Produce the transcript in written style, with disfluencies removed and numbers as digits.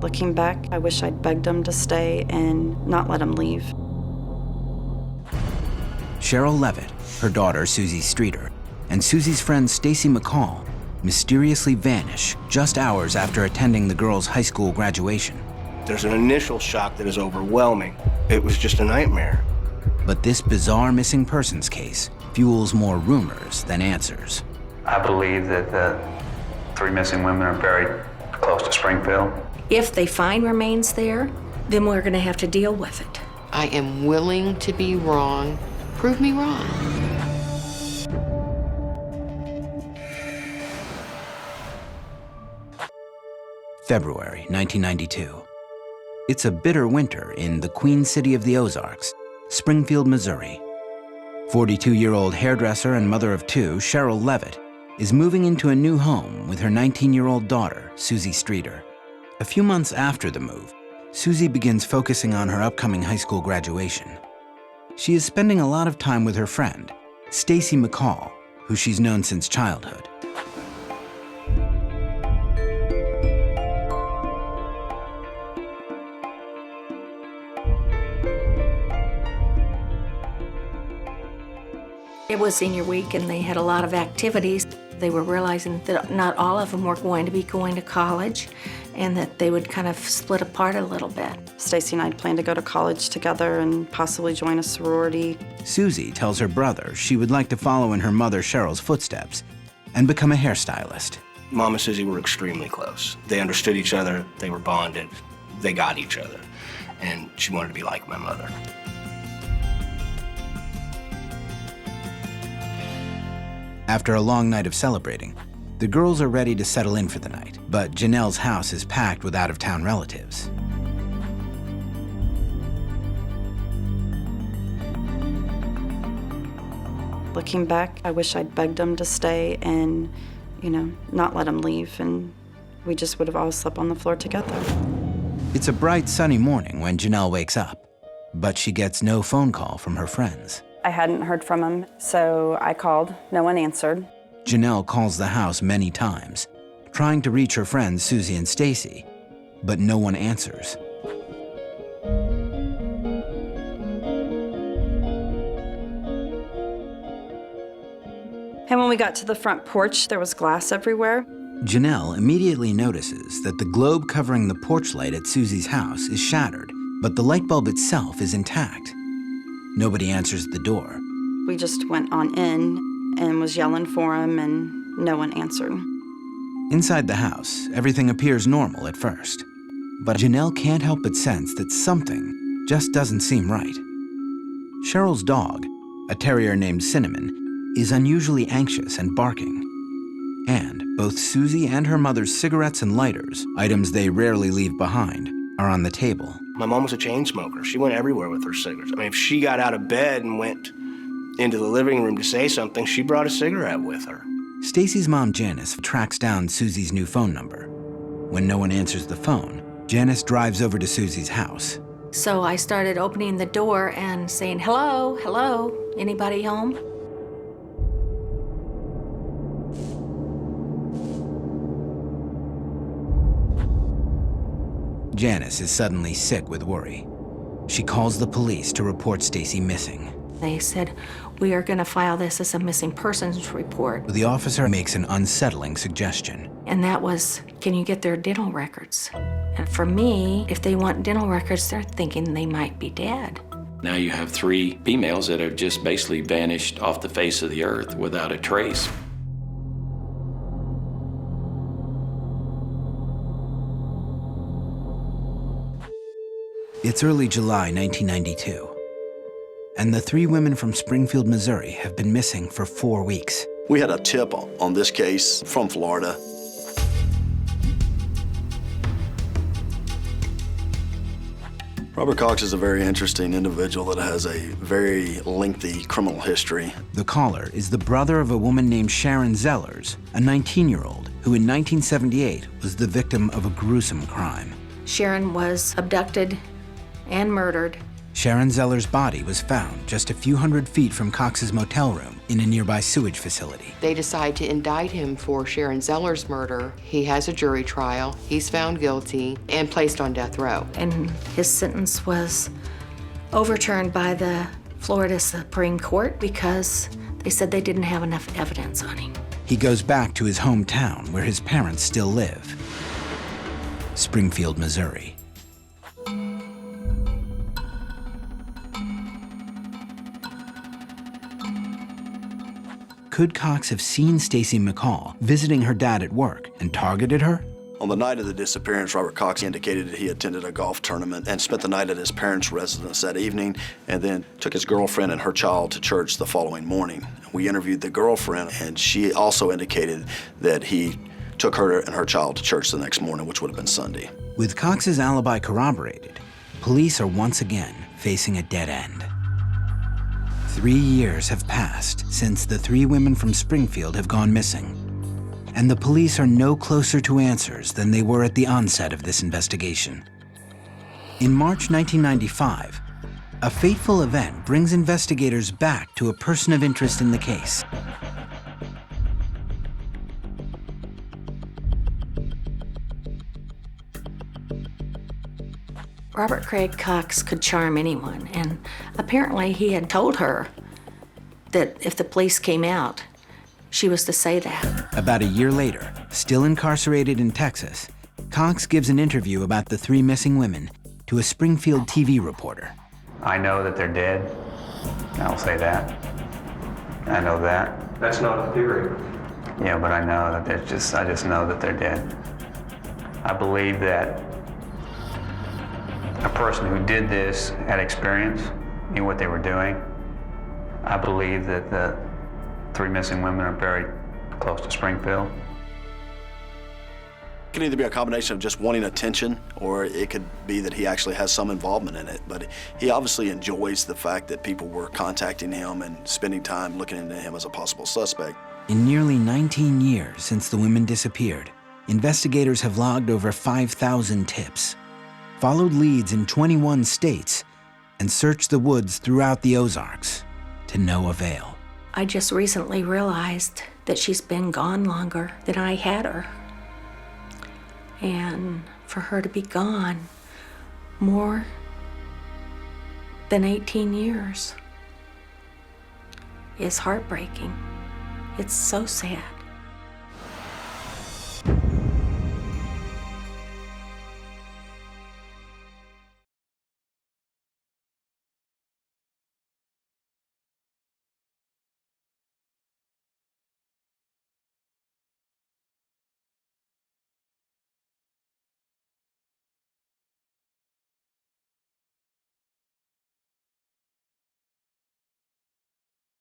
Looking back, I wish I'd begged him to stay and not let him leave. Cheryl Levitt, her daughter Susie Streeter, and Susie's friend Stacy McCall mysteriously vanish just hours after attending the girls' high school graduation. There's an initial shock that is overwhelming. It was just a nightmare. But this bizarre missing persons case fuels more rumors than answers. I believe that the 3 missing women are buried close to Springfield. If they find remains there, then we're going to have to deal with it. I am willing to be wrong. Prove me wrong. February 1992. It's a bitter winter in the Queen City of the Ozarks, Springfield, Missouri. 42-year-old hairdresser and mother of 2, Cheryl Levitt, is moving into a new home with her 19-year-old daughter, Susie Streeter. A few months after the move, Susie begins focusing on her upcoming high school graduation. She is spending a lot of time with her friend, Stacy McCall, who she's known since childhood. It was senior week and they had a lot of activities. They were realizing that not all of them were going to be going to college and that they would kind of split apart a little bit. Stacy and I planned to go to college together and possibly join a sorority. Susie tells her brother she would like to follow in her mother Cheryl's footsteps and become a hairstylist. Mom and Susie were extremely close. They understood each other, they were bonded, they got each other, and she wanted to be like my mother. After a long night of celebrating, the girls are ready to settle in for the night, but Janelle's house is packed with out-of-town relatives. Looking back, I wish I'd begged him to stay and, not let him leave, and we just would have all slept on the floor together. It's a bright, sunny morning when Janelle wakes up, but she gets no phone call from her friends. I hadn't heard from him, so I called. No one answered. Janelle calls the house many times, trying to reach her friends Susie and Stacy, but no one answers. And when we got to the front porch, there was glass everywhere. Janelle immediately notices that the globe covering the porch light at Susie's house is shattered, but the light bulb itself is intact. Nobody answers the door. We just went on in and was yelling for him, and no one answered. Inside the house, everything appears normal at first, but Janelle can't help but sense that something just doesn't seem right. Cheryl's dog, a terrier named Cinnamon, is unusually anxious and barking. And both Susie and her mother's cigarettes and lighters, items they rarely leave behind, are on the table. My mom was a chain smoker. She went everywhere with her cigarettes. I mean, if she got out of bed and went into the living room to say something, she brought a cigarette with her. Stacy's mom, Janice, tracks down Susie's new phone number. When no one answers the phone, Janice drives over to Susie's house. So I started opening the door and saying, hello, hello, anybody home? Janice is suddenly sick with worry. She calls the police to report Stacy missing. They said, we are going to file this as a missing persons report. The officer makes an unsettling suggestion. And that was, can you get their dental records? And for me, if they want dental records, they're thinking they might be dead. Now you have 3 females that have just basically vanished off the face of the earth without a trace. It's early July 1992, and the 3 women from Springfield, Missouri have been missing for 4 weeks. We had a tip on this case from Florida. Robert Cox is a very interesting individual that has a very lengthy criminal history. The caller is the brother of a woman named Sharon Zellers, a 19-year-old who in 1978 was the victim of a gruesome crime. Sharon was abducted and murdered. Sharon Zeller's body was found just a few hundred feet from Cox's motel room in a nearby sewage facility. They decide to indict him for Sharon Zeller's murder. He has a jury trial. He's found guilty and placed on death row. And his sentence was overturned by the Florida Supreme Court because they said they didn't have enough evidence on him. He goes back to his hometown where his parents still live, Springfield, Missouri. Could Cox have seen Stacy McCall visiting her dad at work and targeted her? On the night of the disappearance, Robert Cox indicated that he attended a golf tournament and spent the night at his parents' residence that evening, and then took his girlfriend and her child to church the following morning. We interviewed the girlfriend, and she also indicated that he took her and her child to church the next morning, which would have been Sunday. With Cox's alibi corroborated, police are once again facing a dead end. 3 years have passed since the 3 women from Springfield have gone missing, and the police are no closer to answers than they were at the onset of this investigation. In March 1995, a fateful event brings investigators back to a person of interest in the case. Robert Craig Cox could charm anyone, and apparently he had told her that if the police came out, she was to say that. About a year later, still incarcerated in Texas, Cox gives an interview about the 3 missing women to a Springfield TV reporter. I know that they're dead. I'll say that. I know that. That's not a theory. Yeah, but I know that I just know that they're dead. I believe that a person who did this had experience, knew what they were doing. I believe that the 3 missing women are buried close to Springfield. It can either be a combination of just wanting attention, or it could be that he actually has some involvement in it. But he obviously enjoys the fact that people were contacting him and spending time looking into him as a possible suspect. In nearly 19 years since the women disappeared, investigators have logged over 5,000 tips, followed leads in 21 states, and searched the woods throughout the Ozarks to no avail. I just recently realized that she's been gone longer than I had her. And for her to be gone more than 18 years is heartbreaking. It's so sad.